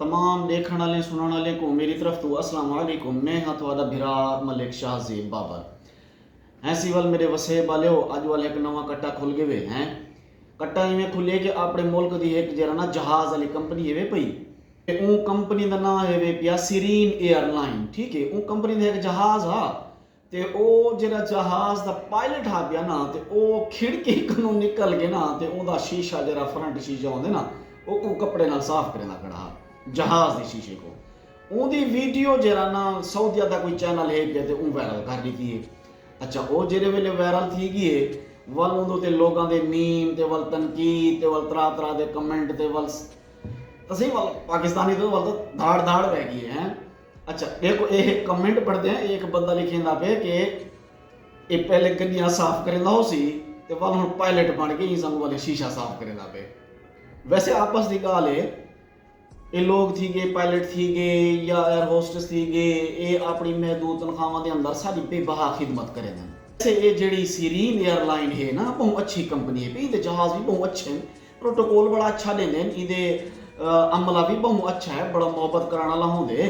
तमाम देखने वाले सुनने वाले को मेरी तरफ तो अस्सलाम वालेकुम। मैं हाँ थोड़ा भिरा मलिक शाहज़ेब बाबर। ऐसी वाल मेरे वसे वाले हो अज वाले एक नवा कट्टा खुल गए हैं। कट्टा इवें खुले कि अपने मुल्क की एक जरा ना जहाज़ वाली कंपनी है पई। उ कंपनी का नाम है पिया सीरीन एयरलाइन। ठीक है, उ कंपनी का एक जहाज़ हा ते ओ जरा जहाज़ का पायलट हा पिया ना ते ओ खिड़की कनों निकल के ना ते ओदा शीशा जरा फ्रंट शीशा होंदे ना वो कपड़े नाल साफ करना खड़ा जहाज़ के शीशे को। उनकी वीडियो जरा ना सऊदिया का कोई चैनल है कि उ वायरल कर दी है। अच्छा, वो जेरे वेले वायरल थी गई है वल उन्दे लोगों के मीम ते वल तनकीद ते वल तरह तरह के कमेंट ते वल तसी वल पाकिस्तानी तो वल धाड़ धाड़ बह गई है। अच्छा देखो, एक कमेंट पढ़ते हैं। एक बंदा लिखेंदा पे कि ये पहले गड्डियां साफ करेंदा हो सी ते वल हुण पायलट बन के ही संग वाले शीशा साफ करेंदा पे। वैसे आपस की गाल है, ये लोग थी गए पायलट थी गए या एयर होस्टेस थी गए, ये अपनी महदूद तनख्वाहां के अंदर सारी बेबहा खिदमत करें। वैसे ये जी सीरीन एयरलाइन है ना बहुत अच्छी कंपनी है, ये जहाज़ भी बहुत अच्छे हैं, प्रोटोकॉल बड़ा अच्छा देंगे, ये अमला भी बहुत अच्छा है, बड़ा मोहब्बत कराने वाला होंगे।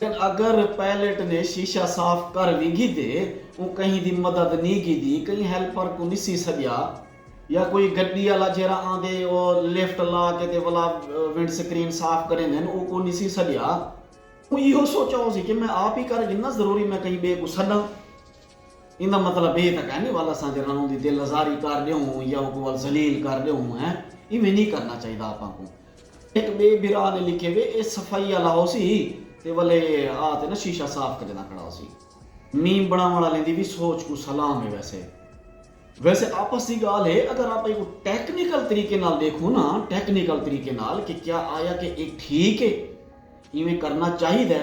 अगर पायलट ने शीशा साफ कर भी गी दे वो कहीं की मदद नहीं की दी, कहीं हेल्पर को नहीं सी सदिया या कोई गड्डी वाला जरा आंदे और लिफ्ट ला के ते वाला विंड स्क्रीन साफ करें वो को नहीं सी सदिया। वो यो सोचा हो सी कि मैं आप ही कर गिना, जरूरी मैं कहीं बे को सदा इंदा मतलब ये तक है नहीं वाला सा जरा उनकी दिल आजारी कर दे या वो वाल जलील कर दे है, इवें नहीं करना चाहिए आपा को। एक बे बिरा ने लिखे वे ये सफाई वाला हो सी ते वाले आते ना शीशा साफ करना खड़ा हो सी। मीम बनाने वाले दी भी सोच को सलाम है। वैसे आपस की गाल है, अगर आप एक टेक्निकल तरीके नाल देखो ना, टेक्निकल तरीके नाल कि क्या आया कि एक ठीक है इवें करना चाहिए,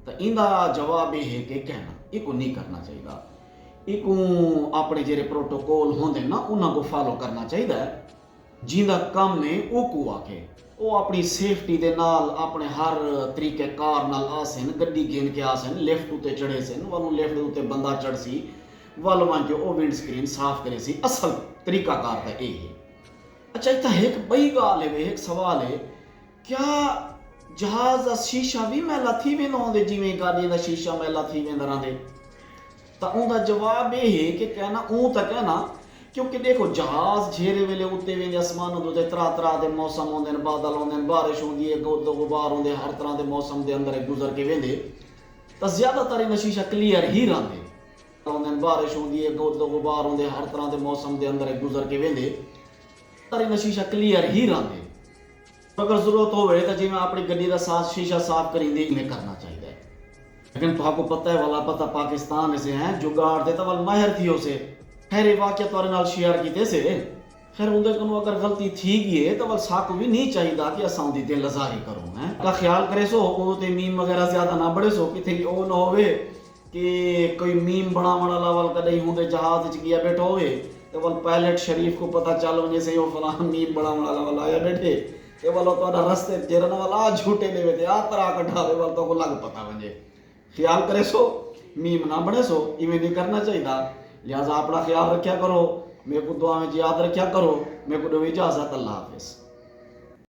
तो इंदा जवाब ये है कि कहना इको नहीं करना चाहिए। इको अपने जेरे प्रोटोकॉल होंदे ना उन्हां को फॉलो करना चाहिए। जिंदा काम ने वो को आके वो अपनी सेफ्टी दे नाल अपने हर तरीके कार नाल आसन, गड्डी गेन के आसन, लिफ्ट उते चढ़े सन, वालों लिफ्ट उते बंदा चढ़ सी वाल जो वो विंड स्क्रीन साफ करे सी, असल तरीका कार का ये है। अच्छा इतना एक बड़ी गाल है, एक सवाल है, क्या जहाज का शीशा भी मैला थी वेंदा होंदे जिवें गाड़ी का शीशा मैला थी वेंदा रहंदे? तो उनका जवाब ये है कि कहना ऊँ तक है ना, क्योंकि देखो जहाज झेरे वेले उत्ते वेंदे आसमान होंदे, तरह तरह के मौसम होंदे, बादल होंदे, बारिश होंदी है, गोदो गुबार होंदे, हर तरह के मौसम के अंदर गुजर के वेंदे, तो ज्यादातर इन शीशा क्लीयर ही रहंदे। बारिश होंदी है, गोदो गुबार होंदे, हर तरह के मौसम के अंदर गुजर के वेंदे, तर इन शीशा क्लीयर ही रहंदे। अगर जरूरत होवे तो जिवें अपनी गड्डी का साफ शीशा साफ करिंदे इवें करना चाहिए। लेकिन तुहाको पता है वाला पता पाकिस्तान से हैं जुगाड़ दे तो वाल माहिर थी उसे खैर वाकया तुहारे नाल शेयर कीते से। खैर उनके को अगर गलती थी गई है तो वाल साकू भी नहीं चाहिए कि असां उनकी दिल आजारी करूँ हैं का ख्याल करे सो उते मीम वगैरह ज्यादा ना बढ़े सो कि ओ ना होवे कि कोई मीम बनावण वाला वाल कदई होंदे जहाज च गया बैठो होवे तो वाल पायलट शरीफ को पता चल वने से वो फलां मीम बनावण वाला वाल आया बैठे ते वाला तो रस्ते जेरन वाला झूठे देवे ते आ तरह कठावे वाल तो को लग पता वने। ख्याल करे सो मीम ना बने सो, इवें नहीं करना चाहिए। लिहाजा अपना ख्याल रखा करो, मेरे को दुआ में याद रखा करो। मेरे को दो इजाजत, अल्लाह हाफिज।